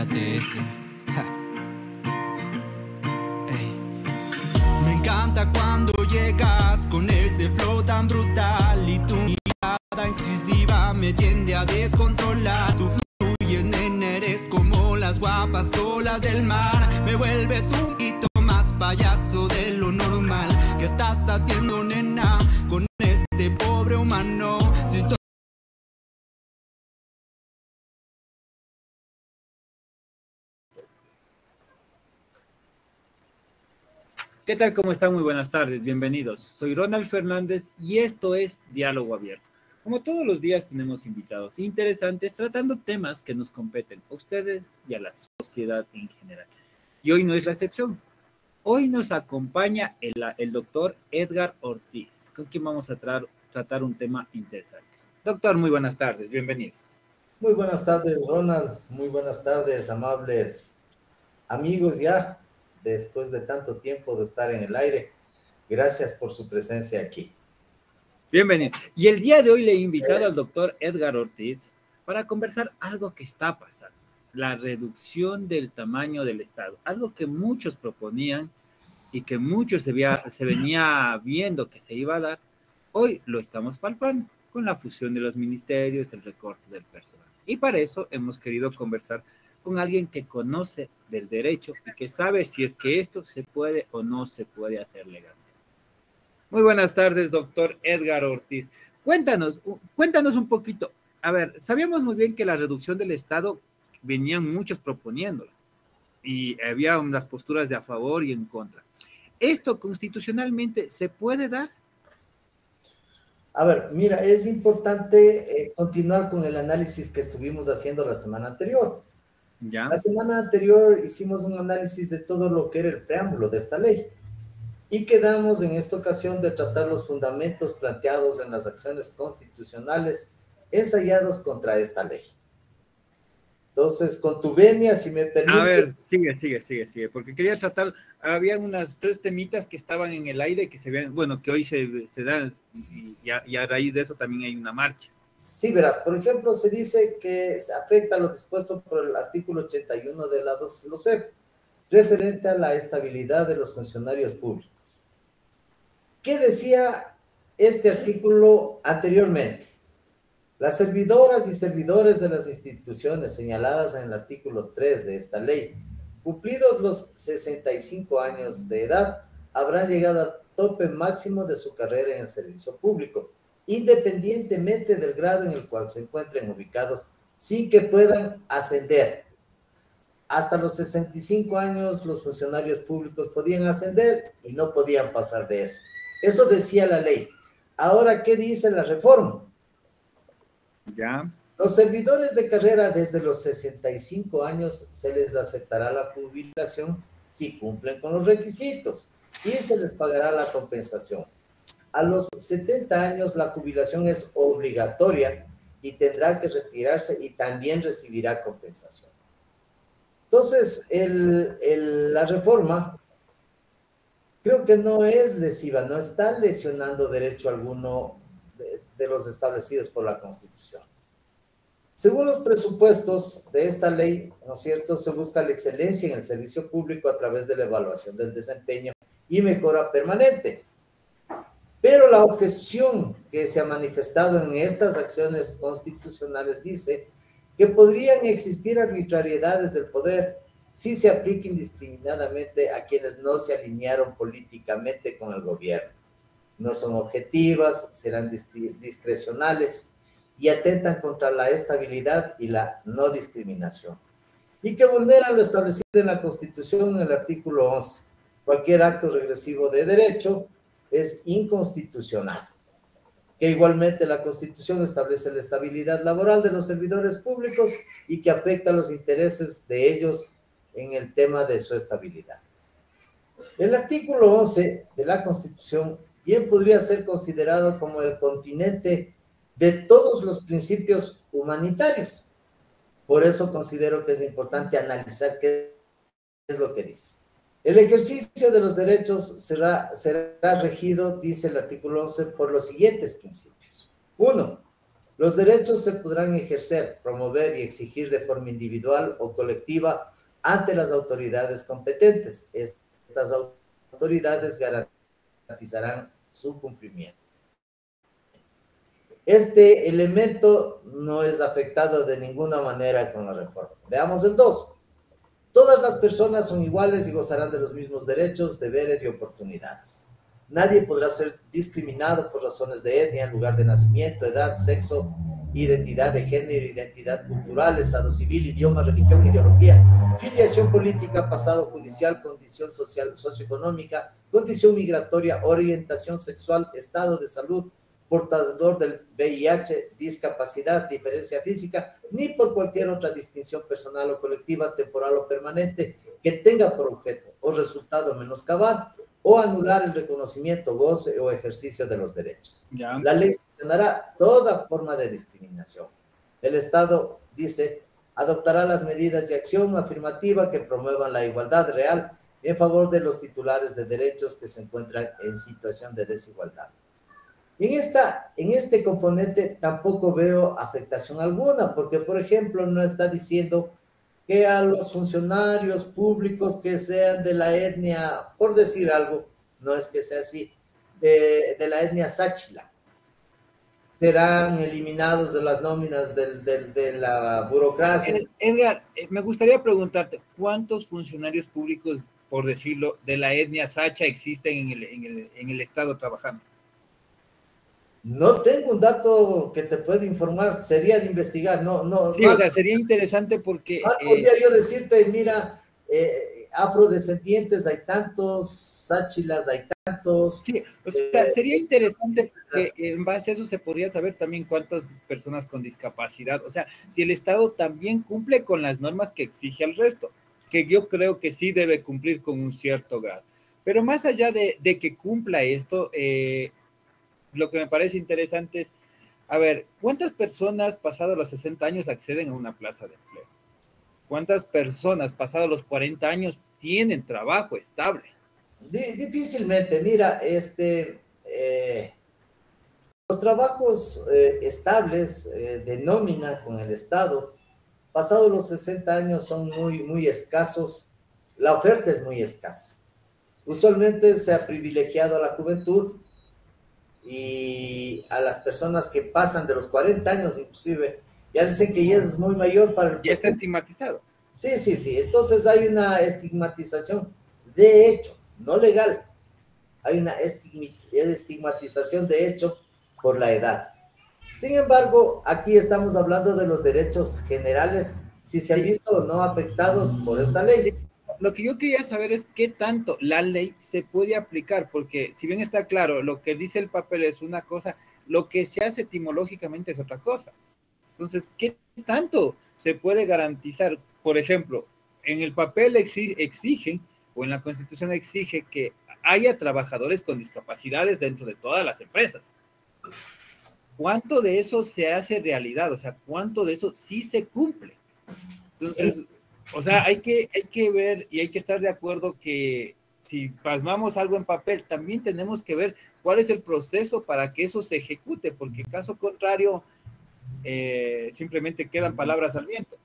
ATS. Ey. Me encanta cuando llegas con ese flow tan brutal y tu mirada incisiva me tiende a descontrolar. Tú fluyes, nene, eres como las guapas olas del mar. Me vuelves un poquito más payaso de lo normal. ¿Qué estás haciendo, nena, con este pobre humano? Si soy... ¿Qué tal? ¿Cómo están? Muy buenas tardes, bienvenidos. Soy Ronald Fernández y esto es Diálogo Abierto. Como todos los días tenemos invitados interesantes tratando temas que nos competen a ustedes y a la sociedad en general. Y hoy no es la excepción. Hoy nos acompaña el doctor Edgar Ortiz, con quien vamos a tratar un tema interesante. Doctor, muy buenas tardes, bienvenido. Muy buenas tardes, Ronald. Muy buenas tardes, amables amigos ya, después de tanto tiempo de estar en el aire. Gracias por su presencia aquí. Bienvenido. Y el día de hoy le he invitado al doctor Edgar Ortiz para conversar algo que está pasando, la reducción del tamaño del Estado, algo que muchos proponían y que muchos se venía viendo que se iba a dar. Hoy lo estamos palpando con la fusión de los ministerios, el recorte del personal. Y para eso hemos querido conversar con alguien que conoce del derecho y que sabe si es que esto se puede o no se puede hacer legalmente. Muy buenas tardes, doctor Edgar Ortiz. Cuéntanos un poquito. A ver, sabíamos muy bien que la reducción del Estado venían muchos proponiéndola y había unas posturas de a favor y en contra. ¿Esto constitucionalmente se puede dar? A ver, mira, es importante continuar con el análisis que estuvimos haciendo la semana anterior. ¿Ya? La semana anterior hicimos un análisis de todo lo que era el preámbulo de esta ley y quedamos en esta ocasión de tratar los fundamentos planteados en las acciones constitucionales ensayados contra esta ley. Entonces, con tu venia, si me permites... A ver, sigue, porque quería tratar, había unas 3 temitas que estaban en el aire que se ven, bueno, que hoy se dan, y a raíz de eso también hay una marcha. Sí, verás, por ejemplo, se dice que se afecta a lo dispuesto por el artículo 81 de la 2C, referente a la estabilidad de los funcionarios públicos. ¿Qué decía este artículo anteriormente? Las servidoras y servidores de las instituciones señaladas en el artículo 3 de esta ley, cumplidos los 65 años de edad, habrán llegado al tope máximo de su carrera en el servicio público, independientemente del grado en el cual se encuentren ubicados, sin que puedan ascender. Hasta los 65 años los funcionarios públicos podían ascender y no podían pasar de eso. Eso decía la ley. Ahora, ¿qué dice la reforma? Ya. Los servidores de carrera desde los 65 años se les aceptará la jubilación si cumplen con los requisitos y se les pagará la compensación. A los 70 años la jubilación es obligatoria y tendrá que retirarse y también recibirá compensación. Entonces, la reforma creo que no es lesiva, no está lesionando derecho alguno de los establecidos por la Constitución. Según los presupuestos de esta ley, ¿no es cierto?, se busca la excelencia en el servicio público a través de la evaluación del desempeño y mejora permanente. Pero la objeción que se ha manifestado en estas acciones constitucionales dice que podrían existir arbitrariedades del poder si se aplica indiscriminadamente a quienes no se alinearon políticamente con el gobierno. No son objetivas, serán discrecionales y atentan contra la estabilidad y la no discriminación. Y que vulneran lo establecido en la Constitución en el artículo 11. Cualquier acto regresivo de derecho es inconstitucional. Que igualmente la Constitución establece la estabilidad laboral de los servidores públicos y que afecta los intereses de ellos en el tema de su estabilidad. El artículo 11 de la Constitución bien podría ser considerado como el continente de todos los principios humanitarios. Por eso considero que es importante analizar qué es lo que dice. El ejercicio de los derechos será regido, dice el artículo 11, por los siguientes principios. 1. Los derechos se podrán ejercer, promover y exigir de forma individual o colectiva ante las autoridades competentes. Estas autoridades garantizarán su cumplimiento. Este elemento no es afectado de ninguna manera con la reforma. Veamos el 2. Todas las personas son iguales y gozarán de los mismos derechos, deberes y oportunidades. Nadie podrá ser discriminado por razones de etnia, lugar de nacimiento, edad, sexo, identidad de género, identidad cultural, estado civil, idioma, religión, ideología, filiación política, pasado judicial, condición social, socioeconómica, condición migratoria, orientación sexual, estado de salud, portador del VIH, discapacidad, diferencia física, ni por cualquier otra distinción personal o colectiva, temporal o permanente, que tenga por objeto o resultado menoscabar o anular el reconocimiento, goce o ejercicio de los derechos. Ya. La ley sancionará toda forma de discriminación. El Estado, dice, adoptará las medidas de acción afirmativa que promuevan la igualdad real en favor de los titulares de derechos que se encuentran en situación de desigualdad. En este componente tampoco veo afectación alguna, porque, por ejemplo, no está diciendo que a los funcionarios públicos que sean de la etnia, por decir algo, no es que sea así, de la etnia sáchila, serán eliminados de las nóminas de la burocracia. Edgar, me gustaría preguntarte, ¿cuántos funcionarios públicos, por decirlo, de la etnia sacha existen en el Estado trabajando? No tengo un dato que te pueda informar, sería de investigar, no. Sí, o sea, sería interesante porque... podría yo decirte, mira, afrodescendientes hay tantos, sáchilas hay tantos. Sí, o sea, sería interesante porque en base a eso se podría saber también cuántas personas con discapacidad, o sea, si el Estado también cumple con las normas que exige al resto, que yo creo que sí debe cumplir con un cierto grado. Pero más allá de que cumpla esto, lo que me parece interesante es, a ver, ¿cuántas personas pasados los 60 años acceden a una plaza de empleo? ¿Cuántas personas pasados los 40 años tienen trabajo estable? Difícilmente, mira, los trabajos estables de nómina con el Estado, pasados los 60 años son muy escasos, la oferta es muy escasa. Usualmente se ha privilegiado a la juventud y a las personas que pasan de los 40 años inclusive, ya dicen que ya es muy mayor para el... Ya está estigmatizado. Sí, entonces hay una estigmatización, de hecho, no legal, hay una estigmatización de hecho por la edad. Sin embargo, aquí estamos hablando de los derechos generales, si se han visto o no afectados por esta ley. Lo que yo quería saber es qué tanto la ley se puede aplicar, porque si bien está claro, lo que dice el papel es una cosa, lo que se hace etimológicamente es otra cosa. Entonces, ¿qué tanto se puede garantizar? Por ejemplo, en el papel exigen, o en la Constitución exige que haya trabajadores con discapacidades dentro de todas las empresas. ¿Cuánto de eso se hace realidad? O sea, ¿cuánto de eso sí se cumple? Entonces... O sea, hay que ver y hay que estar de acuerdo que si plasmamos algo en papel, también tenemos que ver cuál es el proceso para que eso se ejecute, porque en caso contrario, simplemente quedan palabras al viento.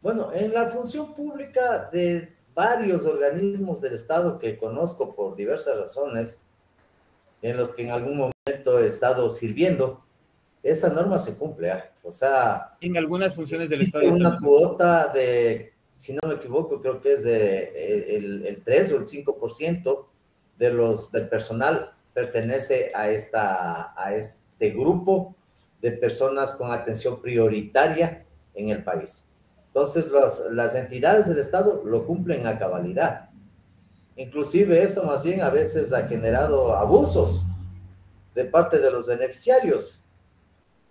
Bueno, en la función pública de varios organismos del Estado que conozco por diversas razones, en los que en algún momento he estado sirviendo, esa norma se cumple, ¿eh? O sea... En algunas funciones del Estado. Una cuota de... si no me equivoco, creo que es el 3 o el 5% del personal pertenece a este grupo de personas con atención prioritaria en el país. Entonces, las entidades del Estado lo cumplen a cabalidad. Inclusive eso más bien a veces ha generado abusos de parte de los beneficiarios.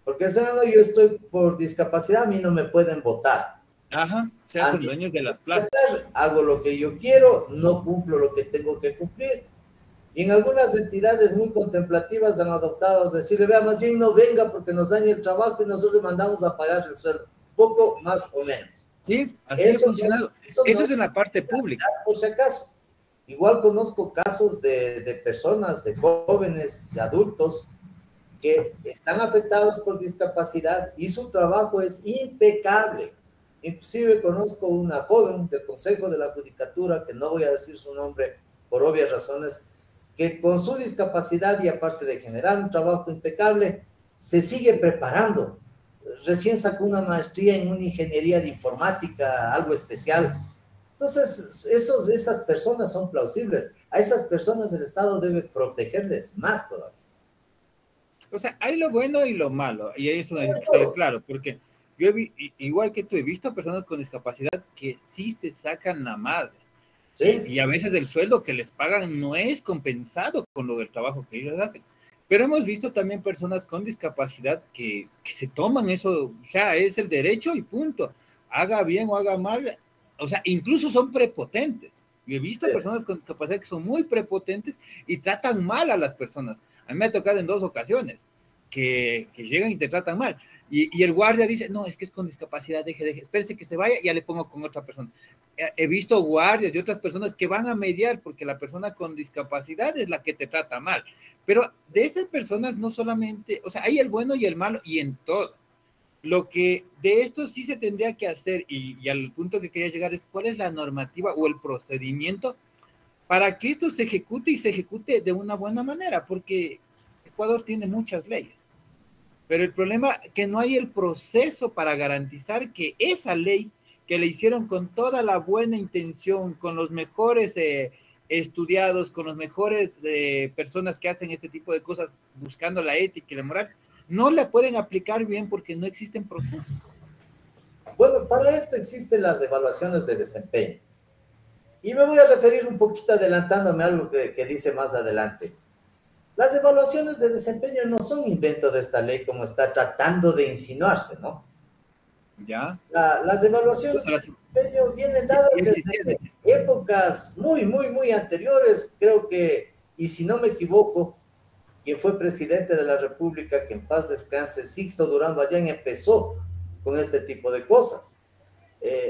Porque si no, yo estoy por discapacidad, a mí no me pueden votar. Ajá, se hacen dueños de las plazas. Hago lo que yo quiero, no cumplo lo que tengo que cumplir. Y en algunas entidades muy contemplativas han adoptado decirle, vea, más bien no venga porque nos daña el trabajo y nosotros le mandamos a pagar el sueldo, poco más o menos. Sí, así ha funcionado. Eso es en la parte pública. Por si acaso. Igual conozco casos de personas, de jóvenes, de adultos, que están afectados por discapacidad y su trabajo es impecable. Inclusive conozco una joven del Consejo de la Judicatura, que no voy a decir su nombre por obvias razones, que con su discapacidad y aparte de generar un trabajo impecable, se sigue preparando. Recién sacó una maestría en una ingeniería de informática, algo especial. Entonces, esas personas son plausibles. A esas personas el Estado debe protegerles más todavía. O sea, hay lo bueno y lo malo, y eso hay que estar claro, porque yo igual que tú, he visto personas con discapacidad que sí se sacan la madre. ¿Sí? Y a veces el sueldo que les pagan no es compensado con lo del trabajo que ellos hacen. Pero hemos visto también personas con discapacidad que se toman eso, o sea, es el derecho y punto. Haga bien o haga mal, o sea, incluso son prepotentes. Yo he visto personas con discapacidad que son muy prepotentes y tratan mal a las personas. A mí me ha tocado en 2 ocasiones que llegan y te tratan mal. Y el guardia dice, no, es que es con discapacidad, deje, espérese que se vaya, ya le pongo con otra persona. He visto guardias y otras personas que van a mediar porque la persona con discapacidad es la que te trata mal. Pero de esas personas no solamente, o sea, hay el bueno y el malo y en todo. Lo que de esto sí se tendría que hacer y al punto que quería llegar es cuál es la normativa o el procedimiento para que esto se ejecute y se ejecute de una buena manera, porque Ecuador tiene muchas leyes. Pero el problema es que no hay el proceso para garantizar que esa ley que le hicieron con toda la buena intención, con los mejores estudiados, con los mejores personas que hacen este tipo de cosas, buscando la ética y la moral, no la pueden aplicar bien porque no existen procesos. Bueno, para esto existen las evaluaciones de desempeño. Y me voy a referir un poquito adelantándome a algo que dice más adelante. Las evaluaciones de desempeño no son invento de esta ley como está tratando de insinuarse, ¿no? Ya. Las evaluaciones de desempeño vienen dadas desde épocas muy anteriores. Creo que, y si no me equivoco, quien fue presidente de la República, que en paz descanse, Sixto Durán Ballén, empezó con este tipo de cosas.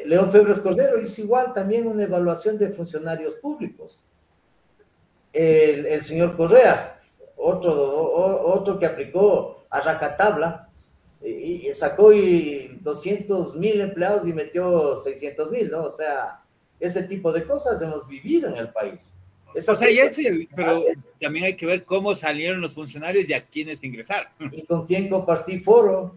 León Febres Cordero hizo igual también una evaluación de funcionarios públicos. El señor Correa, otro que aplicó a rajatabla y sacó 200,000 empleados y metió 600,000, ¿no? O sea, ese tipo de cosas hemos vivido en el país. O sea, y eso, pero también hay que ver cómo salieron los funcionarios y a quiénes ingresaron. Y con quién compartí foro,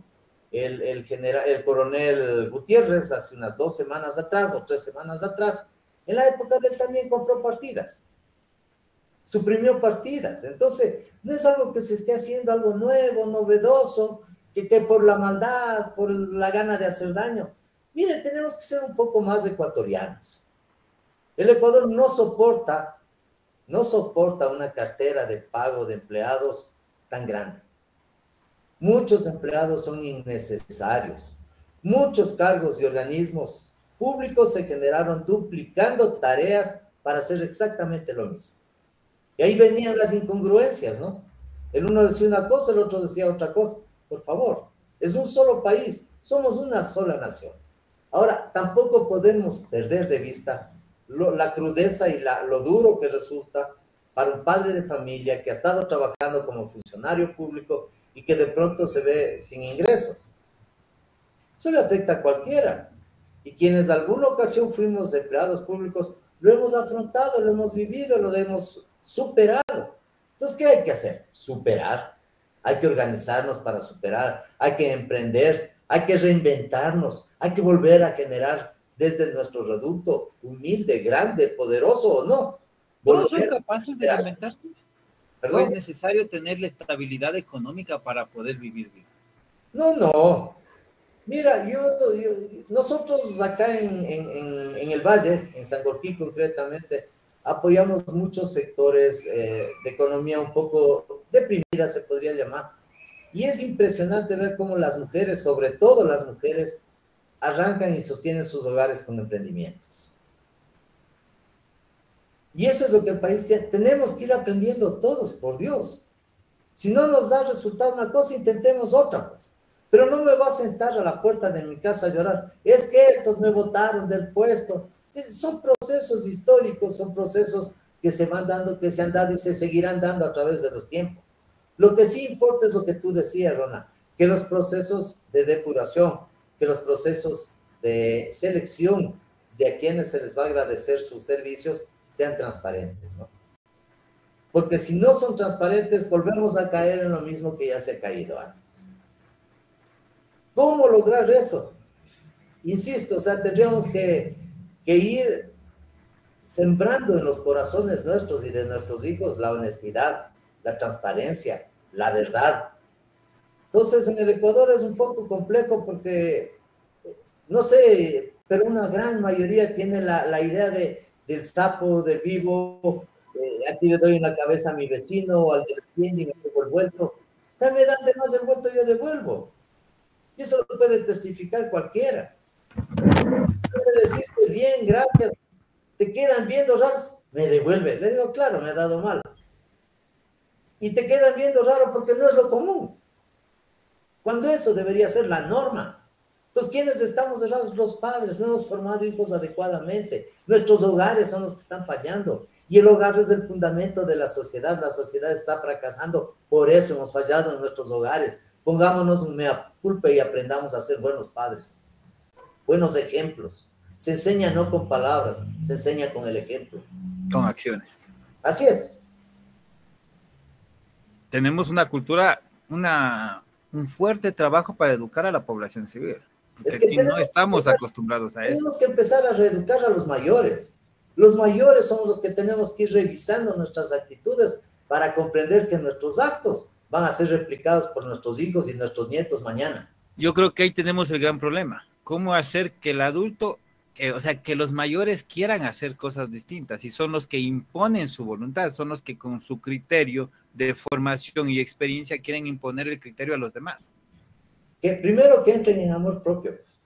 el coronel Gutiérrez, hace unas 2 semanas atrás o 3 semanas atrás, en la época de él también compró partidas. Suprimió partidas. Entonces, no es algo que se esté haciendo, algo nuevo, novedoso, que por la maldad, por la gana de hacer daño. Mire, tenemos que ser un poco más ecuatorianos. El Ecuador no soporta una cartera de pago de empleados tan grande. Muchos empleados son innecesarios. Muchos cargos y organismos públicos se generaron duplicando tareas para hacer exactamente lo mismo. Y ahí venían las incongruencias, ¿no? El uno decía una cosa, el otro decía otra cosa. Por favor, es un solo país, somos una sola nación. Ahora, tampoco podemos perder de vista la crudeza y lo duro que resulta para un padre de familia que ha estado trabajando como funcionario público y que de pronto se ve sin ingresos. Eso le afecta a cualquiera. Y quienes alguna ocasión fuimos empleados públicos, lo hemos afrontado, lo hemos vivido, lo hemos superado. Entonces, ¿qué hay que hacer? Superar. Hay que organizarnos para superar, hay que emprender, hay que reinventarnos, hay que volver a generar desde nuestro reducto humilde, grande, poderoso o no. ¿Todos son capaces de reinventarse? ¿Perdón? ¿O es necesario tener la estabilidad económica para poder vivir bien? No. Mira, nosotros acá en el Valle, en Sangolquí concretamente, apoyamos muchos sectores de economía un poco deprimida, se podría llamar. Y es impresionante ver cómo las mujeres, sobre todo las mujeres, arrancan y sostienen sus hogares con emprendimientos. Y eso es lo que el país tiene. Tenemos que ir aprendiendo todos, por Dios. Si no nos da resultado una cosa, intentemos otra, pues. Pero no me va a sentar a la puerta de mi casa a llorar. Es que estos me botaron del puesto. Son procesos históricos, son procesos que se van dando, que se han dado y se seguirán dando a través de los tiempos. Lo que sí importa es lo que tú decías, Rona, que los procesos de depuración, que los procesos de selección de a quienes se les va a agradecer sus servicios sean transparentes, ¿no? Porque si no son transparentes, volvemos a caer en lo mismo que ya se ha caído antes. ¿Cómo lograr eso? Insisto, o sea, tendríamos que ir sembrando en los corazones nuestros y de nuestros hijos la honestidad, la transparencia, la verdad. Entonces, en el Ecuador es un poco complejo porque, no sé, pero una gran mayoría tiene la idea del sapo, del vivo, aquí le doy en la cabeza a mi vecino o al del tienda y me devuelvo el vuelto. O sea, me dan de más el vuelto, yo devuelvo. Y eso lo puede testificar cualquiera. Puede decirte bien, gracias, te quedan viendo raros, me devuelve. Le digo, claro, me ha dado mal. Y te quedan viendo raro porque no es lo común. Cuando eso debería ser la norma. Entonces, ¿quiénes estamos errados? Los padres, no hemos formado hijos adecuadamente. Nuestros hogares son los que están fallando. Y el hogar es el fundamento de la sociedad está fracasando, por eso hemos fallado en nuestros hogares. Pongámonos un mea culpa y aprendamos a ser buenos padres, buenos ejemplos. Se enseña no con palabras, se enseña con el ejemplo. Con acciones. Así es. Tenemos una cultura, un fuerte trabajo para educar a la población civil. Es que no estamos acostumbrados a eso. Tenemos que empezar a reeducar a los mayores. Los mayores son los que tenemos que ir revisando nuestras actitudes para comprender que nuestros actos van a ser replicados por nuestros hijos y nuestros nietos mañana. Yo creo que ahí tenemos el gran problema. ¿Cómo hacer que el adulto, o sea, que los mayores quieran hacer cosas distintas? Y son los que imponen su voluntad, son los que con su criterio de formación y experiencia quieren imponer el criterio a los demás. Que primero que entren en amor propio, pues.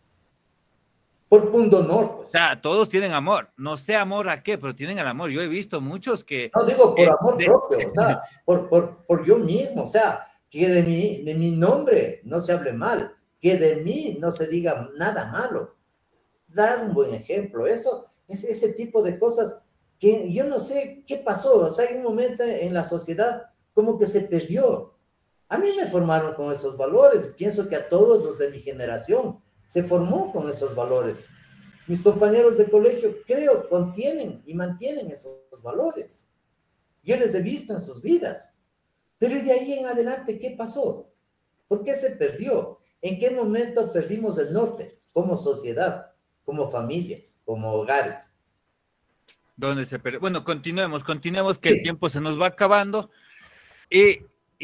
Por punto honor, pues. O sea, todos tienen amor. No sé amor a qué, pero tienen el amor. Yo he visto muchos que... No, digo por amor propio, o sea, por yo mismo, o sea, que de mi nombre no se hable mal, que de mí no se diga nada malo. Dar un buen ejemplo, eso es ese tipo de cosas que yo no sé qué pasó. O sea, hay un momento en la sociedad como que se perdió. A mí me formaron con esos valores, pienso que a todos los de mi generación se formó con esos valores. Mis compañeros de colegio, creo, contienen y mantienen esos valores. Yo les he visto en sus vidas. Pero de ahí en adelante, ¿qué pasó? ¿Por qué se perdió? ¿En qué momento perdimos el norte? Como sociedad, como familias, como hogares. ¿Dónde se perdió? Bueno, continuemos, que sí. El tiempo se nos va acabando.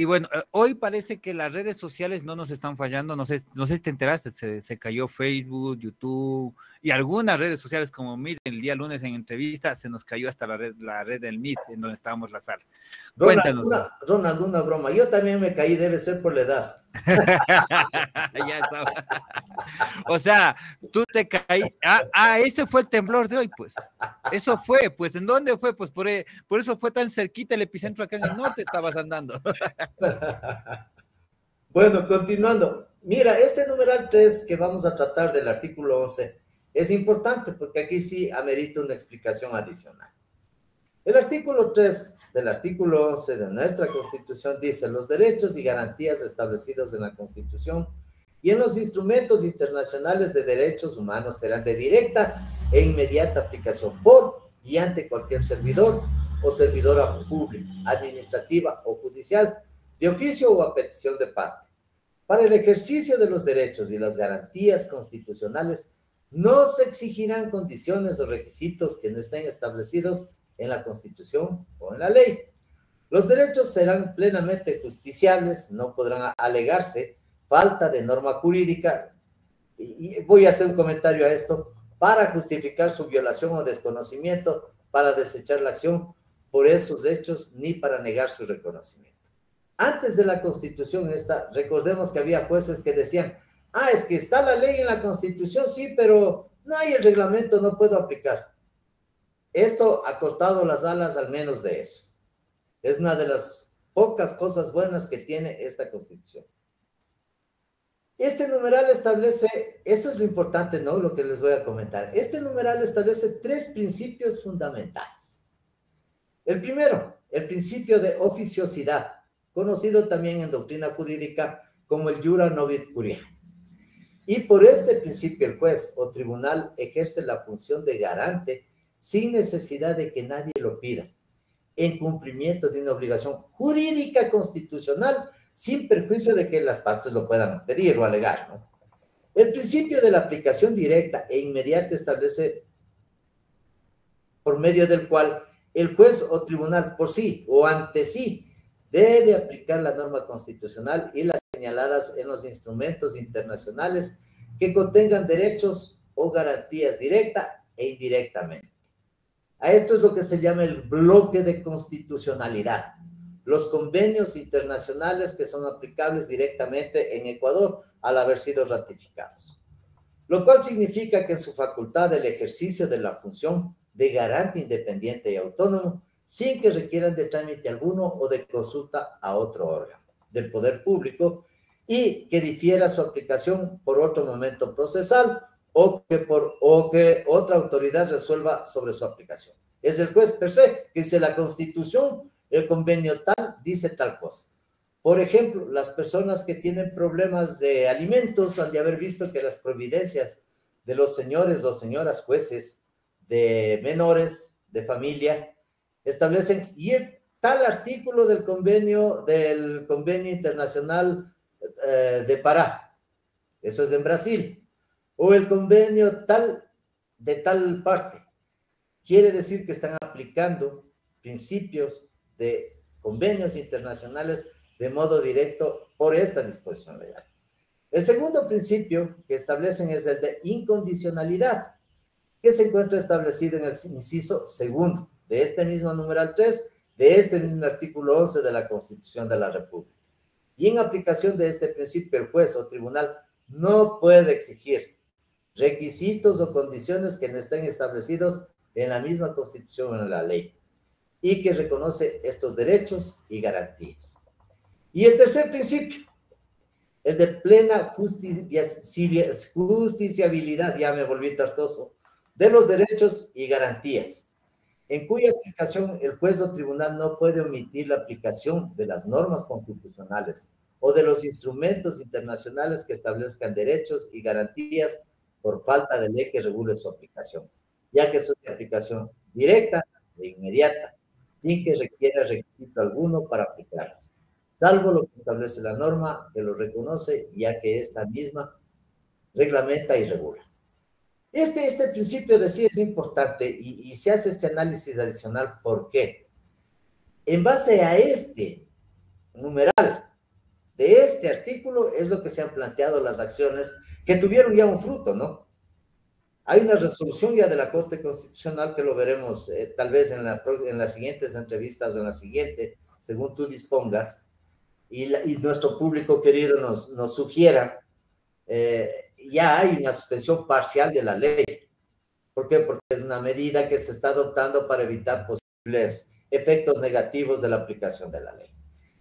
Y bueno, hoy parece que las redes sociales no nos están fallando, no sé si te enteraste, se cayó Facebook, YouTube y algunas redes sociales como Meet. El día lunes en entrevista se nos cayó hasta la red del Meet, en donde estábamos la sala. Cuéntanos. Ronald, una broma, yo también me caí, debe ser por la edad. Ya estaba. O sea, tú te caí. Ese fue el temblor de hoy, pues. Eso fue, pues, ¿en dónde fue? Pues por eso fue tan cerquita el epicentro acá en el norte, estabas andando. Bueno, continuando. Mira, este numeral 3 que vamos a tratar del artículo 11 es importante porque aquí sí amerita una explicación adicional. El artículo 3 del artículo 11 de nuestra Constitución dice: los derechos y garantías establecidos en la Constitución y en los instrumentos internacionales de derechos humanos serán de directa e inmediata aplicación por y ante cualquier servidor o servidora pública, administrativa o judicial, de oficio o a petición de parte. Para el ejercicio de los derechos y las garantías constitucionales no se exigirán condiciones o requisitos que no estén establecidos en la Constitución o en la ley. Los derechos serán plenamente justiciables, no podrán alegarse falta de norma jurídica, y voy a hacer un comentario a esto, para justificar su violación o desconocimiento, para desechar la acción por esos hechos, ni para negar su reconocimiento. Antes de la Constitución esta, recordemos que había jueces que decían: es que está la ley en la Constitución, sí, pero no hay el reglamento, no puedo aplicar. Esto ha cortado las alas al menos de eso. Es una de las pocas cosas buenas que tiene esta Constitución. Este numeral establece, esto es lo importante, ¿no? Lo que les voy a comentar. Este numeral establece 3 principios fundamentales. El primero, el principio de oficiosidad. conocido también en doctrina jurídica como el jura novit curia. Y por este principio el juez o tribunal ejerce la función de garante sin necesidad de que nadie lo pida, en cumplimiento de una obligación jurídica constitucional, sin perjuicio de que las partes lo puedan pedir o alegar, ¿no? El principio de la aplicación directa e inmediata establece por medio del cual el juez o tribunal por sí o ante sí debe aplicar la norma constitucional y las señaladas en los instrumentos internacionales que contengan derechos o garantías directa e indirectamente. A esto es lo que se llama el bloque de constitucionalidad. Los convenios internacionales que son aplicables directamente en Ecuador al haber sido ratificados. Lo cual significa que en su facultad el ejercicio de la función de garante independiente y autónomo, sin que requieran de trámite alguno o de consulta a otro órgano del poder público y que difiera su aplicación por otro momento procesal o que otra autoridad resuelva sobre su aplicación. Es el juez per se, que dice la Constitución, el convenio tal, dice tal cosa. Por ejemplo, las personas que tienen problemas de alimentos han de haber visto que las providencias de los señores o señoras jueces de menores, de familia, establecen, y el tal artículo del convenio internacional de Pará, eso es en Brasil, o el convenio tal de tal parte, quiere decir que están aplicando principios de convenios internacionales de modo directo por esta disposición legal. El segundo principio que establecen es el de incondicionalidad, que se encuentra establecido en el inciso segundo de este mismo numeral 3, de este mismo artículo 11 de la Constitución de la República. Y en aplicación de este principio, el juez o tribunal no puede exigir requisitos o condiciones que no estén establecidos en la misma Constitución o en la ley, y que reconoce estos derechos y garantías. Y el tercer principio, el de plena justiciabilidad, ya me volví tartoso, de los derechos y garantías, en cuya aplicación el juez o tribunal no puede omitir la aplicación de las normas constitucionales o de los instrumentos internacionales que establezcan derechos y garantías por falta de ley que regule su aplicación, ya que son de aplicación directa e inmediata, sin que requiera requisito alguno para aplicarlas, salvo lo que establece la norma que lo reconoce, ya que esta misma reglamenta y regula. Este principio de sí es importante y se hace este análisis adicional. ¿Por qué? En base a este numeral de este artículo es lo que se han planteado las acciones que tuvieron ya un fruto, ¿no? Hay una resolución ya de la Corte Constitucional que lo veremos tal vez en las siguientes entrevistas o en la siguiente, según tú dispongas, y nuestro público querido nos sugiera, ya hay una suspensión parcial de la ley. ¿Por qué? Porque es una medida que se está adoptando para evitar posibles efectos negativos de la aplicación de la ley.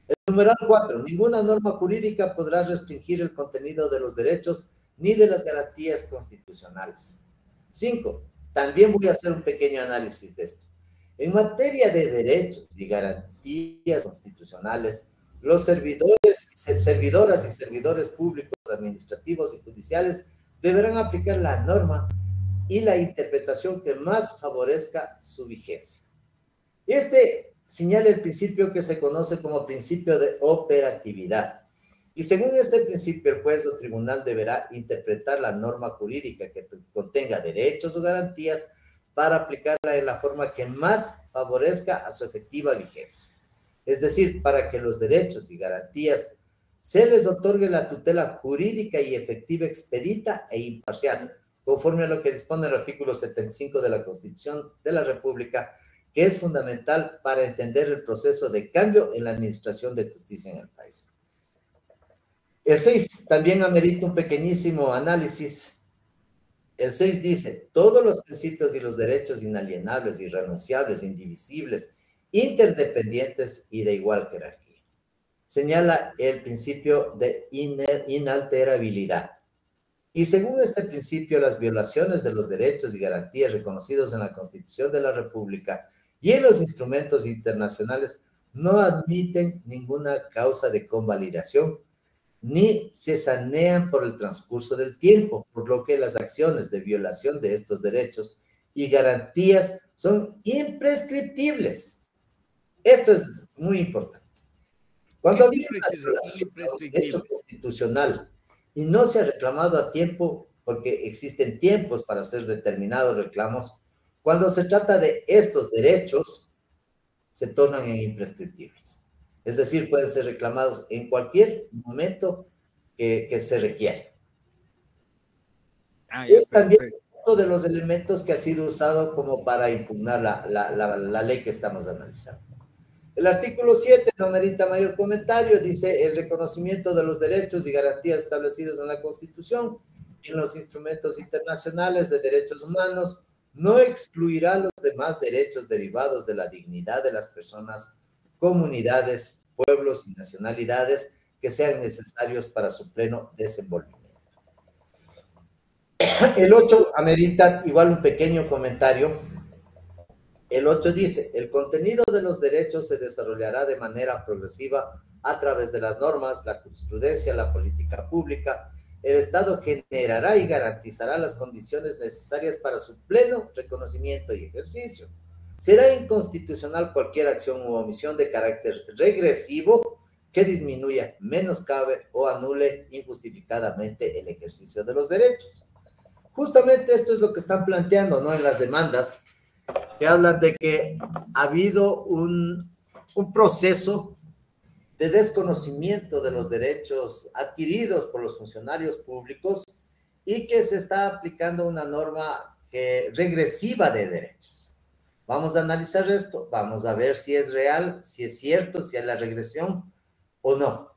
El numeral 4, ninguna norma jurídica podrá restringir el contenido de los derechos ni de las garantías constitucionales. 5, también voy a hacer un pequeño análisis de esto. En materia de derechos y garantías constitucionales, los servidoras y servidores públicos, administrativos y judiciales deberán aplicar la norma y la interpretación que más favorezca su vigencia. Este señala el principio que se conoce como principio de operatividad. Y según este principio, el juez o tribunal deberá interpretar la norma jurídica que contenga derechos o garantías para aplicarla en la forma que más favorezca a su efectiva vigencia. Es decir, para que los derechos y garantías se les otorgue la tutela jurídica y efectiva expedita e imparcial, conforme a lo que dispone el artículo 75 de la Constitución de la República, que es fundamental para entender el proceso de cambio en la administración de justicia en el país. El 6 también amerita un pequeñísimo análisis. El 6 dice, todos los principios y los derechos inalienables, irrenunciables, indivisibles, interdependientes y de igual jerarquía. Señala el principio de inalterabilidad. Y según este principio, las violaciones de los derechos y garantías reconocidos en la Constitución de la República y en los instrumentos internacionales no admiten ninguna causa de convalidación ni se sanean por el transcurso del tiempo, por lo que las acciones de violación de estos derechos y garantías son imprescriptibles. Esto es muy importante. Cuando ha habido un derecho constitucional y no se ha reclamado a tiempo, porque existen tiempos para hacer determinados reclamos, cuando se trata de estos derechos, se tornan en imprescriptibles. Es decir, pueden ser reclamados en cualquier momento que se requiera. Es también uno de los elementos que ha sido usado como para impugnar la ley que estamos analizando. El artículo 7 no merita mayor comentario, dice el reconocimiento de los derechos y garantías establecidos en la Constitución y en los instrumentos internacionales de derechos humanos no excluirá los demás derechos derivados de la dignidad de las personas, comunidades, pueblos y nacionalidades que sean necesarios para su pleno desenvolvimiento. El 8 amerita igual un pequeño comentario. El 8 dice, el contenido de los derechos se desarrollará de manera progresiva a través de las normas, la jurisprudencia, la política pública. El Estado generará y garantizará las condiciones necesarias para su pleno reconocimiento y ejercicio. Será inconstitucional cualquier acción u omisión de carácter regresivo que disminuya, menoscabe o anule injustificadamente el ejercicio de los derechos. Justamente esto es lo que están planteando, ¿no? En las demandas, que hablan de que ha habido un proceso de desconocimiento de los derechos adquiridos por los funcionarios públicos y que se está aplicando una norma regresiva de derechos. Vamos a analizar esto, vamos a ver si es real, si es cierto, si hay la regresión o no.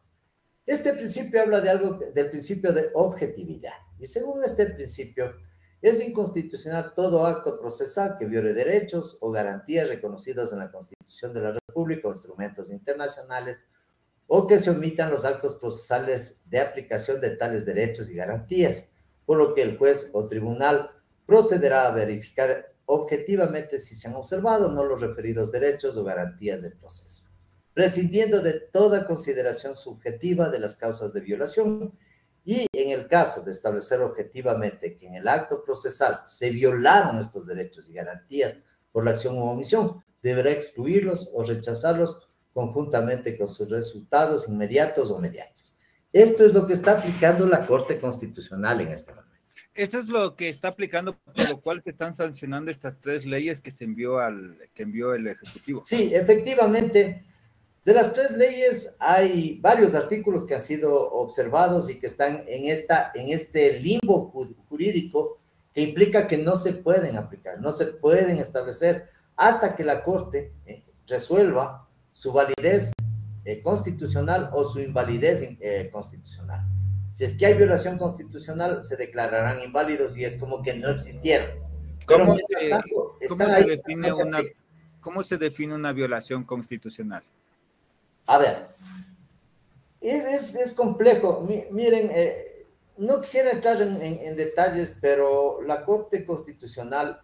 Este principio habla del principio de objetividad y según este principio es inconstitucional todo acto procesal que viole derechos o garantías reconocidos en la Constitución de la República o instrumentos internacionales o que se omitan los actos procesales de aplicación de tales derechos y garantías, por lo que el juez o tribunal procederá a verificar objetivamente si se han observado o no los referidos derechos o garantías del proceso, prescindiendo de toda consideración subjetiva de las causas de violación y en el caso de establecer objetivamente que en el acto procesal se violaron estos derechos y garantías por la acción u omisión, deberá excluirlos o rechazarlos conjuntamente con sus resultados inmediatos o mediatos. Esto es lo que está aplicando la Corte Constitucional en este momento. Esto es lo que está aplicando, por lo cual se están sancionando estas 3 leyes que envió el Ejecutivo. Sí, efectivamente. De las 3 leyes hay varios artículos que han sido observados y que están en este limbo jurídico que implica que no se pueden aplicar, no se pueden establecer hasta que la Corte resuelva su validez constitucional o su invalidez constitucional. Si es que hay violación constitucional, se declararán inválidos y es como que no existieron. ¿Cómo se define una violación constitucional? A ver, es complejo. Miren, no quisiera entrar en detalles, pero la Corte Constitucional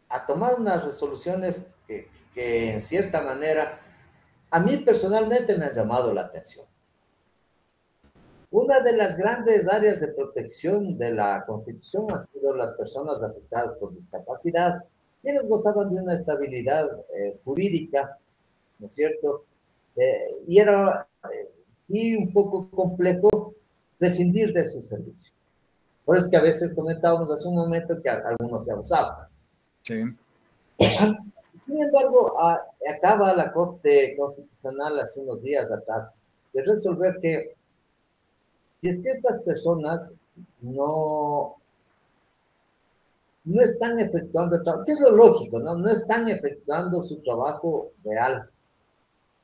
ha tomado unas resoluciones que en cierta manera a mí personalmente me han llamado la atención. Una de las grandes áreas de protección de la Constitución han sido las personas afectadas por discapacidad, quienes gozaban de una estabilidad jurídica, ¿no es cierto? Y era sí un poco complejo prescindir de su servicio. Por eso que a veces comentábamos hace un momento que algunos se abusaban. Sí. Sin embargo, acaba la Corte Constitucional hace unos días atrás de resolver que si es que estas personas no están efectuando el trabajo, que es lo lógico, no están efectuando su trabajo real.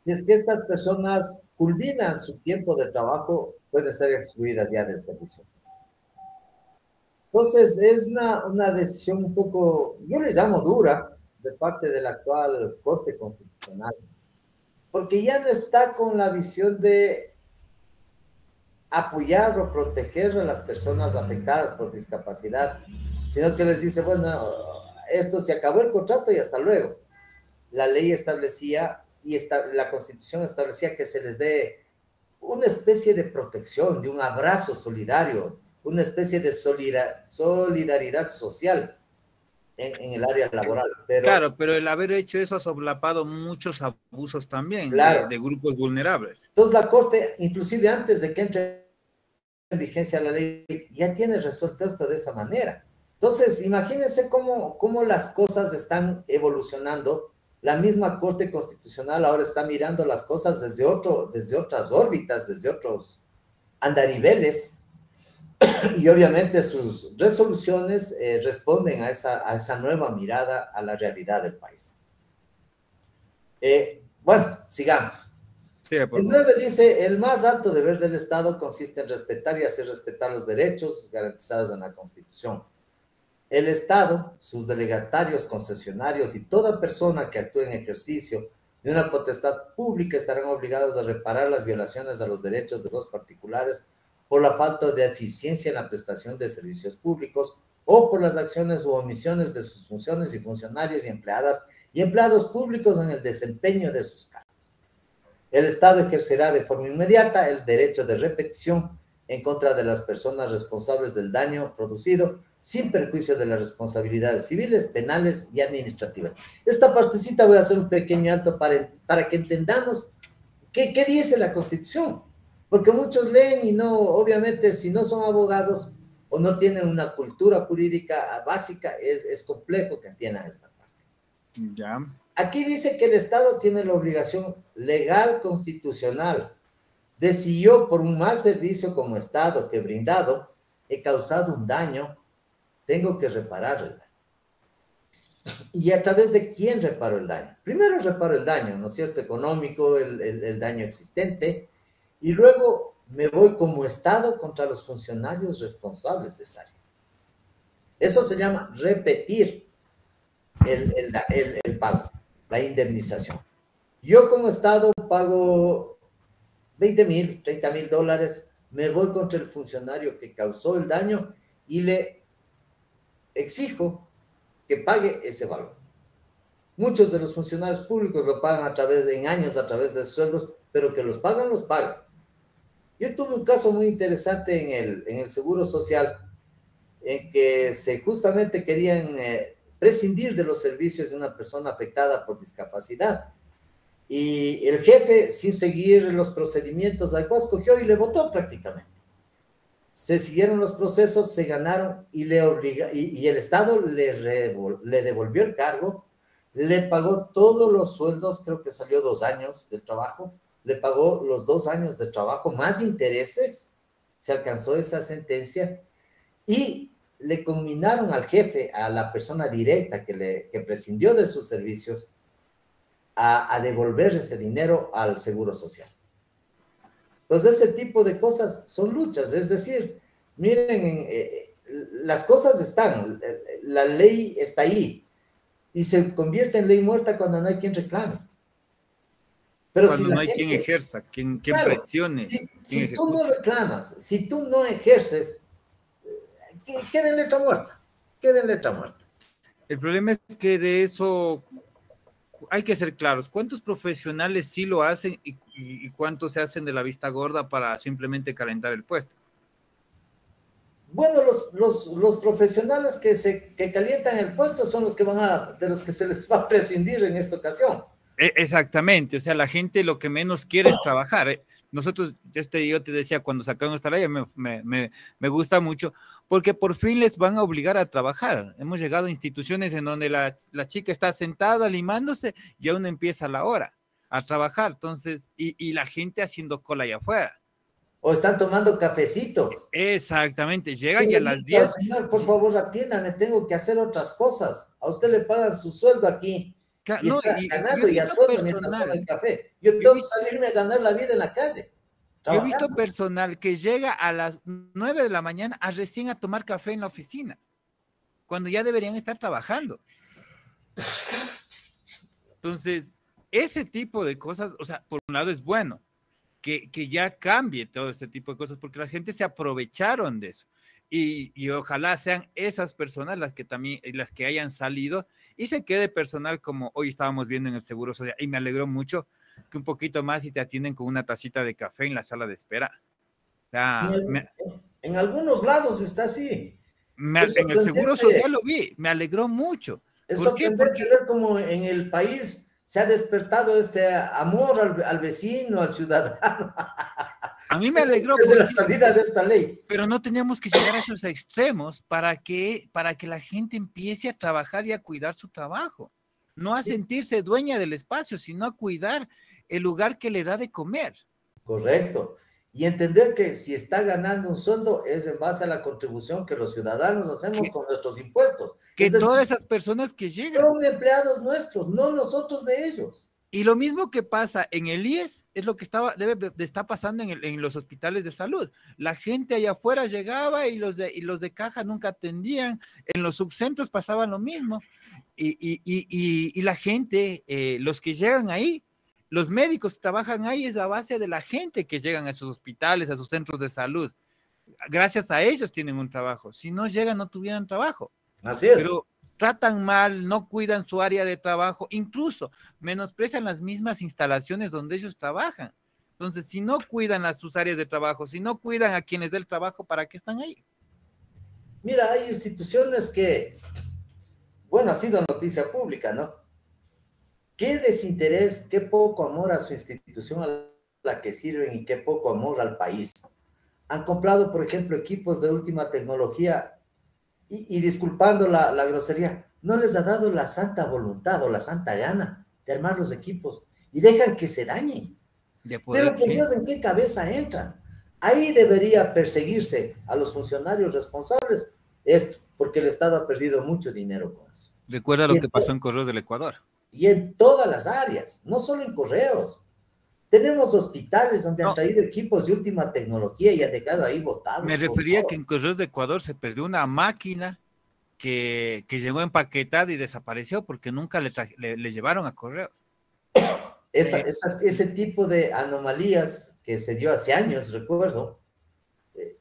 Si es que estas personas culminan su tiempo de trabajo, pueden ser excluidas ya del servicio. Entonces, es una decisión un poco, yo le llamo dura, de parte de la actual Corte Constitucional, porque ya no está con la visión de apoyar o proteger a las personas afectadas por discapacidad, sino que les dice, bueno, esto se acabó el contrato y hasta luego. la ley establecía la Constitución establecía que se les dé una especie de protección, de un abrazo solidario, una especie de solidaridad social en el área laboral. Claro, pero el haber hecho eso ha sobrepasado muchos abusos también, claro, de grupos vulnerables. Entonces la Corte, inclusive antes de que entre en vigencia la ley, ya tiene resuelto esto de esa manera. Entonces, imagínense cómo las cosas están evolucionando. La misma Corte Constitucional ahora está mirando las cosas desde otras órbitas, desde otros andariveles, y obviamente sus resoluciones responden a esa nueva mirada a la realidad del país. Bueno, sigamos. Sí, el 9 dice, el más alto deber del Estado consiste en respetar y hacer respetar los derechos garantizados en la Constitución. El Estado, sus delegatarios, concesionarios y toda persona que actúe en ejercicio de una potestad pública estarán obligados a reparar las violaciones a los derechos de los particulares por la falta de eficiencia en la prestación de servicios públicos o por las acciones u omisiones de sus funciones y funcionarios y empleados públicos en el desempeño de sus cargos. El Estado ejercerá de forma inmediata el derecho de repetición en contra de las personas responsables del daño producido, sin perjuicio de las responsabilidades civiles, penales y administrativas. Esta partecita voy a hacer un pequeño alto para que entendamos qué dice la Constitución, porque muchos leen y no, obviamente, si no son abogados o no tienen una cultura jurídica básica, es complejo que entiendan esta parte. Ya. Aquí dice que el Estado tiene la obligación legal constitucional de si yo por un mal servicio como Estado que he brindado he causado un daño, tengo que reparar el daño. ¿Y a través de quién reparo el daño? Primero reparo el daño, ¿no es cierto? Económico, el daño existente, y luego me voy como Estado contra los funcionarios responsables de esa área. Eso se llama repetir el pago, la indemnización. Yo como Estado pago 20,000, 30,000 dólares, me voy contra el funcionario que causó el daño y le exijo que pague ese valor. Muchos de los funcionarios públicos lo pagan en años a través de sus sueldos, pero que los pagan. Yo tuve un caso muy interesante en el Seguro Social, en que justamente querían prescindir de los servicios de una persona afectada por discapacidad. Y el jefe, sin seguir los procedimientos adecuados, cogió y le votó prácticamente. Se siguieron los procesos, se ganaron y el Estado le devolvió el cargo, le pagó todos los sueldos, creo que salió 2 años de trabajo, le pagó los 2 años de trabajo más intereses, se alcanzó esa sentencia y le conminaron al jefe, a la persona directa que prescindió de sus servicios, a devolver ese dinero al Seguro Social. Entonces, ese tipo de cosas son luchas, es decir, miren, las cosas están, la ley está ahí, y se convierte en ley muerta cuando no hay quien reclame. Pero cuando no hay quien ejerza, quien presione. Si tú no reclamas, si tú no ejerces, queda en letra muerta. El problema es que de eso hay que ser claros. ¿Cuántos profesionales sí lo hacen y cuántos se hacen de la vista gorda para simplemente calentar el puesto? Bueno, los profesionales que calientan el puesto son los de los que se les va a prescindir en esta ocasión. Exactamente, o sea, la gente lo que menos quiere es trabajar. Nosotros, yo te decía, cuando sacaron esta ley, me gusta mucho, porque por fin les van a obligar a trabajar. Hemos llegado a instituciones en donde la chica está sentada limándose y aún empieza la hora a trabajar, entonces, y la gente haciendo cola allá afuera. O están tomando cafecito. Exactamente, llegan y a las 10. Señor, por favor, atiéndame, tengo que hacer otras cosas. A usted le pagan su sueldo aquí. Y está ganando y a sueldo mientras toma el café. Yo tengo que salirme a ganar la vida en la calle. Yo he visto personal que llega a las 9 de la mañana recién a tomar café en la oficina, cuando ya deberían estar trabajando. Entonces, ese tipo de cosas, o sea, por un lado es bueno que ya cambie todo este tipo de cosas, porque la gente se aprovecharon de eso. Y ojalá sean esas personas las que hayan salido Y se quede personal, como hoy estábamos viendo en el Seguro Social, y me alegró mucho que un poquito más y te atienden con una tacita de café en la sala de espera. O sea, En algunos lados está así. en el Seguro Social lo vi, me alegró mucho. Es ¿Por qué? sorprendente ver cómo en el país se ha despertado este amor al vecino, al ciudadano. A mí me alegró desde la salida de esta ley. Pero no teníamos que llegar a esos extremos para que la gente empiece a trabajar y a cuidar su trabajo. No a sentirse dueña del espacio, sino a cuidar el lugar que le da de comer. Correcto. Y entender que si está ganando un sueldo es en base a la contribución que los ciudadanos hacemos con nuestros impuestos. Que es decir, todas esas personas que llegan son empleados nuestros, no nosotros de ellos. Y lo mismo que pasa en el IES es lo que debe de estar pasando en los hospitales de salud. La gente allá afuera llegaba y los de caja nunca atendían. En los subcentros pasaba lo mismo. Y la gente, los que llegan ahí, los médicos que trabajan ahí es a base de la gente que llegan a esos hospitales, a sus centros de salud. Gracias a ellos tienen un trabajo. Si no llegan, no tuvieran trabajo. Así es. Pero tratan mal, no cuidan su área de trabajo, incluso menosprecian las mismas instalaciones donde ellos trabajan. Entonces, si no cuidan sus áreas de trabajo, si no cuidan a quienes del trabajo, ¿para qué están ahí? Mira, hay instituciones que, bueno, ha sido noticia pública, ¿no? Qué desinterés, qué poco amor a su institución a la que sirven y qué poco amor al país. Han comprado, por ejemplo, equipos de última tecnología y disculpando la grosería, no les ha dado la santa voluntad o la santa gana de armar los equipos y dejan que se dañen. Pero por Dios, ¿en qué cabeza entran? Ahí debería perseguirse a los funcionarios responsables esto, porque el Estado ha perdido mucho dinero con eso. Recuerda lo que pasó en Correos del Ecuador. Y en todas las áreas, no solo en Correos. Tenemos hospitales donde han traído equipos de última tecnología y han dejado ahí botados. Me refería que en Correos de Ecuador se perdió una máquina que llegó empaquetada y desapareció porque nunca le llevaron a Correos. Ese tipo de anomalías que se dio hace años, recuerdo,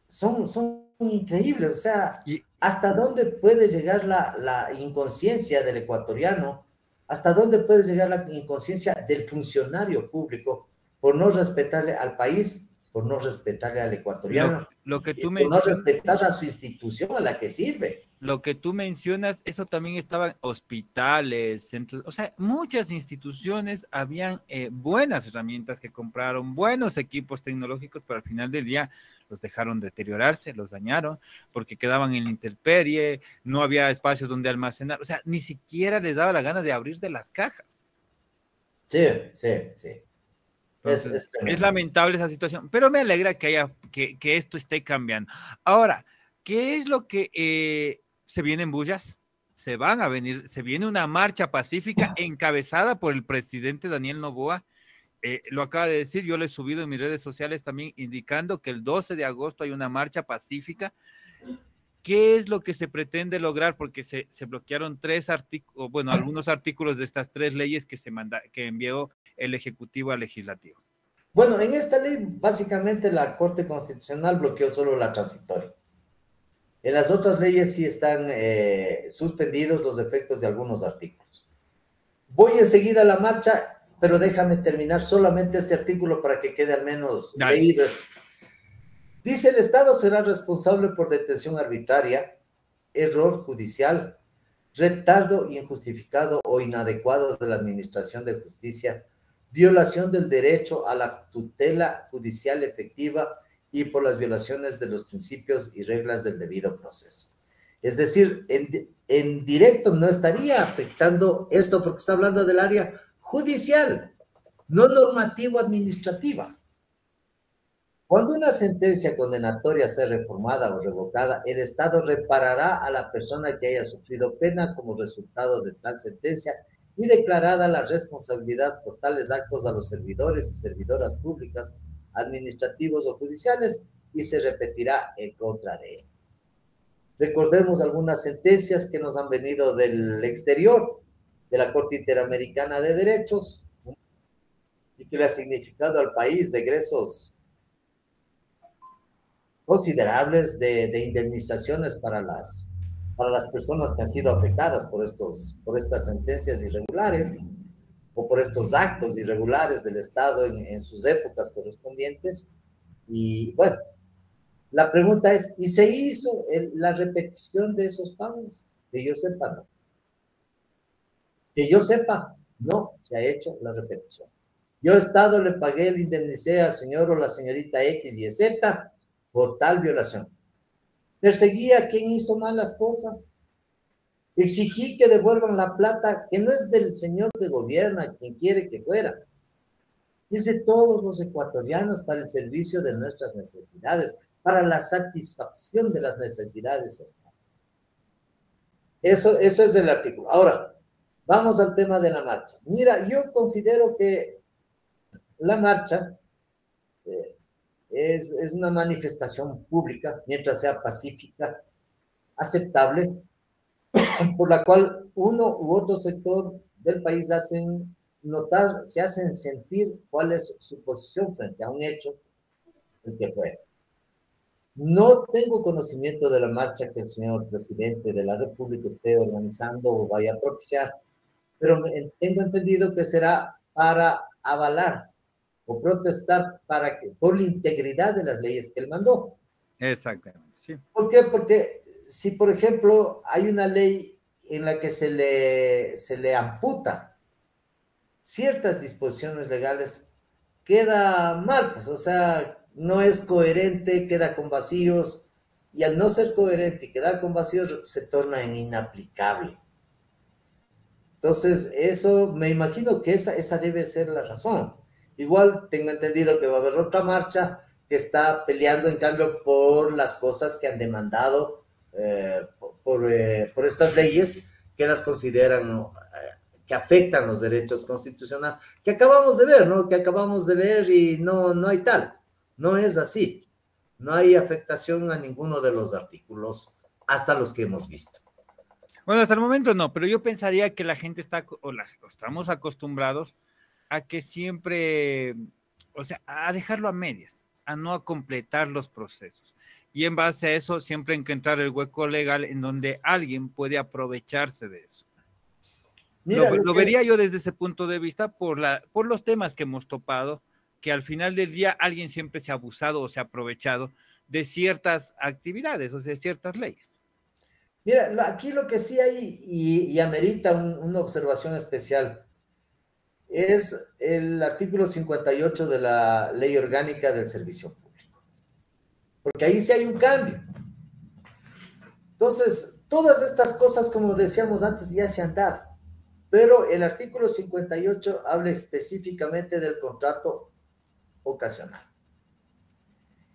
son increíbles. O sea, ¿hasta dónde puede llegar la inconsciencia del ecuatoriano? ¿Hasta dónde puede llegar la inconsciencia del funcionario público por no respetarle al país, por no respetarle al ecuatoriano, por no respetar a su institución a la que sirve? Lo que tú mencionas, eso también estaban hospitales, centros, o sea, muchas instituciones habían buenas herramientas que compraron, buenos equipos tecnológicos, pero al final del día los dejaron deteriorarse, los dañaron, porque quedaban en la intemperie, no había espacios donde almacenar, o sea, ni siquiera les daba la gana de abrir de las cajas. Sí. Entonces, es lamentable esa situación, pero me alegra que esto esté cambiando. Ahora, ¿qué es lo que se vienen bullas? Se viene una marcha pacífica encabezada por el presidente Daniel Noboa. Lo acaba de decir, yo lo he subido en mis redes sociales también, indicando que el 12 de agosto hay una marcha pacífica. ¿Qué es lo que se pretende lograr? Porque se bloquearon algunos artículos de estas 3 leyes que envió el Ejecutivo al Legislativo. Bueno, en esta ley, básicamente la Corte Constitucional bloqueó solo la transitoria. En las otras leyes sí están suspendidos los efectos de algunos artículos. Voy enseguida a la marcha, pero déjame terminar solamente este artículo para que quede al menos leído. Dice, el Estado será responsable por detención arbitraria, error judicial, retardo injustificado o inadecuado de la administración de justicia, violación del derecho a la tutela judicial efectiva y por las violaciones de los principios y reglas del debido proceso. Es decir, en directo no estaría afectando esto porque está hablando del área judicial, no normativo-administrativa. Cuando una sentencia condenatoria sea reformada o revocada, el Estado reparará a la persona que haya sufrido pena como resultado de tal sentencia y declarada la responsabilidad por tales actos a los servidores y servidoras públicas, administrativos o judiciales, y se repetirá en contra de él. Recordemos algunas sentencias que nos han venido del exterior, de la Corte Interamericana de Derechos, y que le ha significado al país egresos considerables de indemnizaciones para para las personas que han sido afectadas por estas sentencias irregulares o por estos actos irregulares del Estado en sus épocas correspondientes. Y bueno, la pregunta es, ¿y se hizo la repetición de esos pagos? Que yo sepa, no. Que yo sepa, no se ha hecho la repetición. Yo Estado le pagué el indemnicé al señor o la señorita X y Z por tal violación. Perseguí a quien hizo malas cosas. Exigí que devuelvan la plata, que no es del señor que gobierna, quien quiere que fuera. Es de todos los ecuatorianos para el servicio de nuestras necesidades, para la satisfacción de las necesidades sociales. Eso es el artículo. Ahora, vamos al tema de la marcha. Mira, yo considero que la marcha es una manifestación pública, mientras sea pacífica, aceptable, por la cual uno u otro sector del país hacen notar, se hacen sentir cuál es su posición frente a un hecho, el que fue. No tengo conocimiento de la marcha que el señor presidente de la República esté organizando o vaya a propiciar, pero tengo entendido que será para avalar o protestar por la integridad de las leyes que él mandó. Exactamente, sí. ¿Por qué? Porque si, por ejemplo, hay una ley en la que se le amputa ciertas disposiciones legales, queda mal, pues, o sea, no es coherente, queda con vacíos, y al no ser coherente y quedar con vacíos, se torna en inaplicable. Entonces, eso, me imagino que esa debe ser la razón. Igual tengo entendido que va a haber otra marcha que está peleando, en cambio, por las cosas que han demandado, por estas leyes que las consideran, que afectan los derechos constitucionales, que acabamos de ver, ¿no? Que acabamos de leer y no hay tal. No es así. No hay afectación a ninguno de los artículos, hasta los que hemos visto. Bueno, hasta el momento no, pero yo pensaría que la gente estamos acostumbrados a que siempre, o sea, a dejarlo a medias, a no completar los procesos. Y en base a eso siempre hay que entrar el hueco legal en donde alguien puede aprovecharse de eso. Mira, lo vería yo desde ese punto de vista por los temas que hemos topado, que al final del día alguien siempre se ha abusado o se ha aprovechado de ciertas actividades, o sea, ciertas leyes. Mira, aquí lo que sí hay y amerita una observación especial es el artículo 58 de la Ley Orgánica del Servicio Público. Porque ahí sí hay un cambio. Entonces, todas estas cosas, como decíamos antes, ya se han dado. Pero el artículo 58 habla específicamente del contrato ocasional.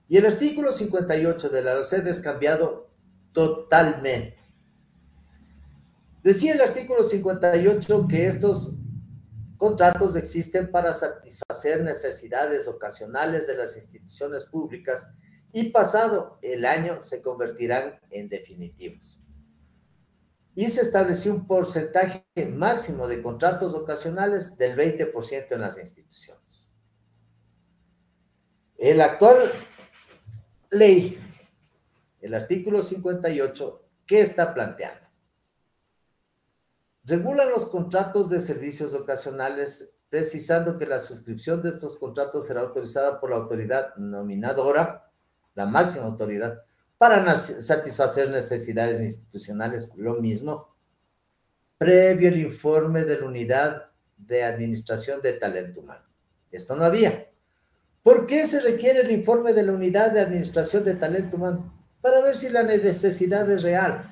Y el artículo 58 de la LOCED es cambiado totalmente. Decía el artículo 58 que estos contratos existen para satisfacer necesidades ocasionales de las instituciones públicas y pasado el año se convertirán en definitivos. Y se estableció un porcentaje máximo de contratos ocasionales del 20% en las instituciones. El actual ley, el artículo 58, ¿qué está planteando? Regulan los contratos de servicios ocasionales, precisando que la suscripción de estos contratos será autorizada por la autoridad nominadora, la máxima autoridad, para satisfacer necesidades institucionales, lo mismo, previo el informe de la Unidad de Administración de Talento Humano. Esto no había. ¿Por qué se requiere el informe de la Unidad de Administración de Talento Humano? Para ver si la necesidad es real.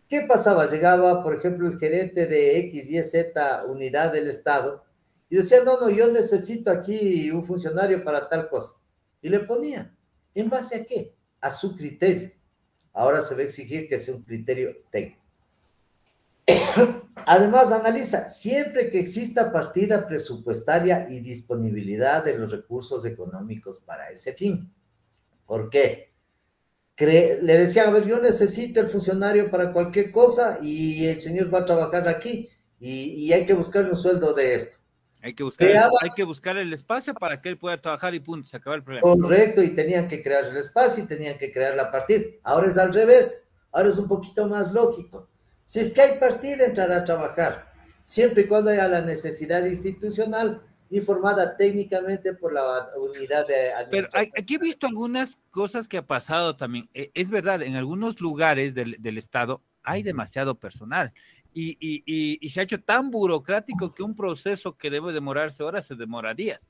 ¿Qué pasaba? Llegaba, por ejemplo, el gerente de X, Y, Z unidad del Estado y decía, no, yo necesito aquí un funcionario para tal cosa. Y le ponía, ¿en base a qué? A su criterio. Ahora se va a exigir que sea un criterio técnico. Además, analiza, siempre que exista partida presupuestaria y disponibilidad de los recursos económicos para ese fin. ¿Por qué? Le decían, a ver, yo necesito el funcionario para cualquier cosa y el señor va a trabajar aquí y hay que buscarle un sueldo de esto. Hay que buscar el espacio para que él pueda trabajar y punto, se acaba el problema. Correcto, y tenían que crear el espacio y tenían que crear la partida. Ahora es al revés. Ahora es un poquito más lógico. Si es que hay partida, entrará a trabajar, siempre y cuando haya la necesidad institucional informada técnicamente por la unidad de Pero administración. aquí he visto algunas cosas que ha pasado también. Es verdad, en algunos lugares del estado hay demasiado personal y se ha hecho tan burocrático que un proceso que debe demorarse horas se demora días.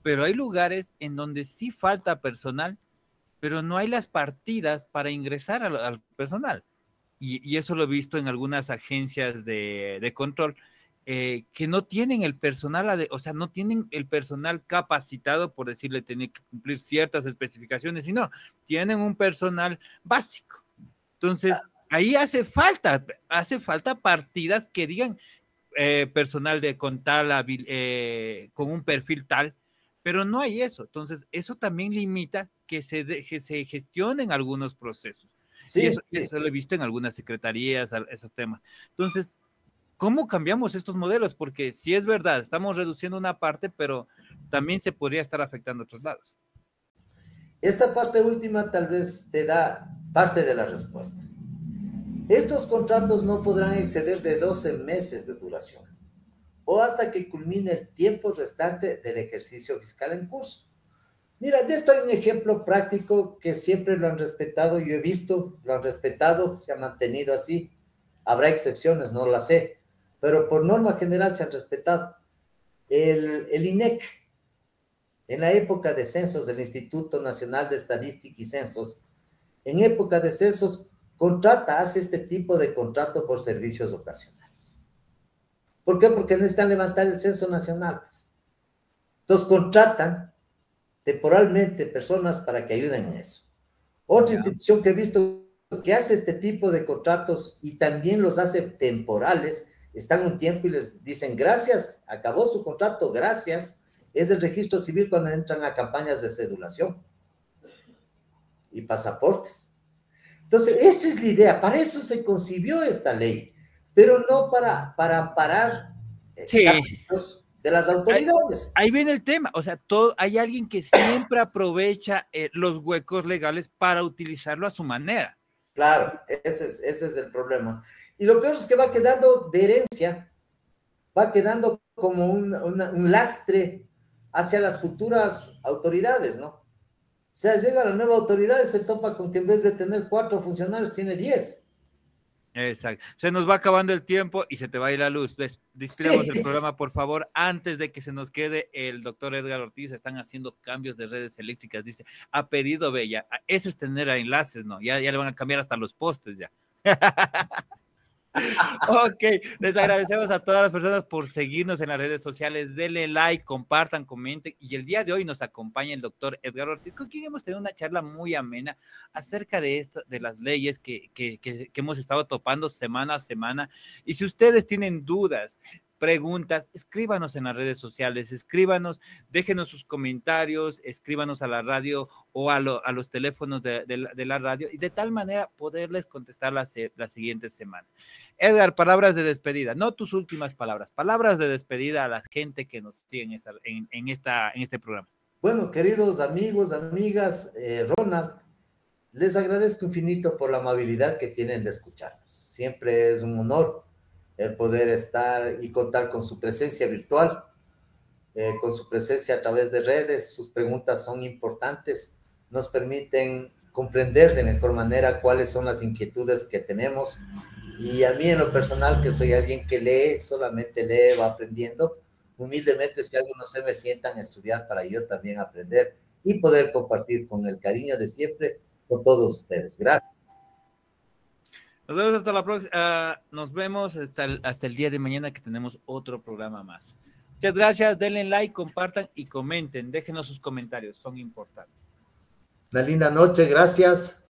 Pero hay lugares en donde sí falta personal, pero no hay las partidas para ingresar al personal. Y eso lo he visto en algunas agencias de control, que no tienen el personal, o sea, no tienen el personal capacitado, por decirle, tiene que cumplir ciertas especificaciones, sino tienen un personal básico. Entonces, ahí hace falta partidas que digan personal con tal, con un perfil tal, pero no hay eso. Entonces, eso también limita que se gestionen algunos procesos. Sí, Y eso, sí. eso lo he visto en algunas secretarías, esos temas. Entonces, ¿cómo cambiamos estos modelos? Porque si es verdad, estamos reduciendo una parte, pero también se podría estar afectando otros lados. Esta parte última tal vez te da parte de la respuesta. Estos contratos no podrán exceder de 12 meses de duración o hasta que culmine el tiempo restante del ejercicio fiscal en curso. Mira, de esto hay un ejemplo práctico que siempre lo han respetado, yo he visto, lo han respetado, se ha mantenido así. Habrá excepciones, no las sé, pero por norma general se han respetado. El INEC, en la época de censos del Instituto Nacional de Estadística y Censos, en época de censos, hace este tipo de contrato por servicios ocasionales. ¿Por qué? Porque necesitan levantar el censo nacional. Pues. Entonces contratan temporalmente personas para que ayuden en eso. Otra institución que he visto que hace este tipo de contratos y también los hace temporales, están un tiempo y les dicen gracias, acabó su contrato, gracias, es el registro civil cuando entran a campañas de cedulación y pasaportes. Entonces, esa es la idea, para eso se concibió esta ley, pero no para parar de las autoridades. Ahí viene el tema, o sea, hay alguien que siempre aprovecha los huecos legales para utilizarlo a su manera. Claro, ese es el problema. Y lo peor es que va quedando de herencia, va quedando como un lastre hacia las futuras autoridades, ¿no? O sea, llega la nueva autoridad y se topa con que en vez de tener 4 funcionarios, tiene 10. Exacto. Se nos va acabando el tiempo y se te va a ir la luz. Despidamos el programa, por favor, antes de que se nos quede. El doctor Edgar Ortiz están haciendo cambios de redes eléctricas. Dice, ha pedido Bella. Eso es tener enlaces, ¿no? Ya le van a cambiar hasta los postes ya. Ok, les agradecemos a todas las personas por seguirnos en las redes sociales. Denle like, compartan, comenten. Y el día de hoy nos acompaña el doctor Edgar Ortiz, con quien hemos tenido una charla muy amena acerca de las leyes que hemos estado topando semana a semana. Y si ustedes tienen dudas, preguntas, escríbanos en las redes sociales, escríbanos, déjenos sus comentarios, escríbanos a la radio o a los teléfonos de la radio, y de tal manera poderles contestar la siguiente semana. Edgar, palabras de despedida, no tus últimas palabras de despedida a la gente que nos sigue en este programa. Bueno, queridos amigos, amigas, Ronald, les agradezco infinito por la amabilidad que tienen de escucharnos. Siempre es un honor el poder estar y contar con su presencia virtual, con su presencia a través de redes. Sus preguntas son importantes, nos permiten comprender de mejor manera cuáles son las inquietudes que tenemos. Y a mí en lo personal, que soy alguien que lee, solamente lee, va aprendiendo. Humildemente, si algo no sé, me sientan a estudiar para yo también aprender y poder compartir con el cariño de siempre con todos ustedes. Gracias. Nos vemos hasta la próxima. Nos vemos hasta el día de mañana, que tenemos otro programa más. Muchas gracias. Denle like, compartan y comenten. Déjenos sus comentarios, son importantes. Una linda noche, gracias.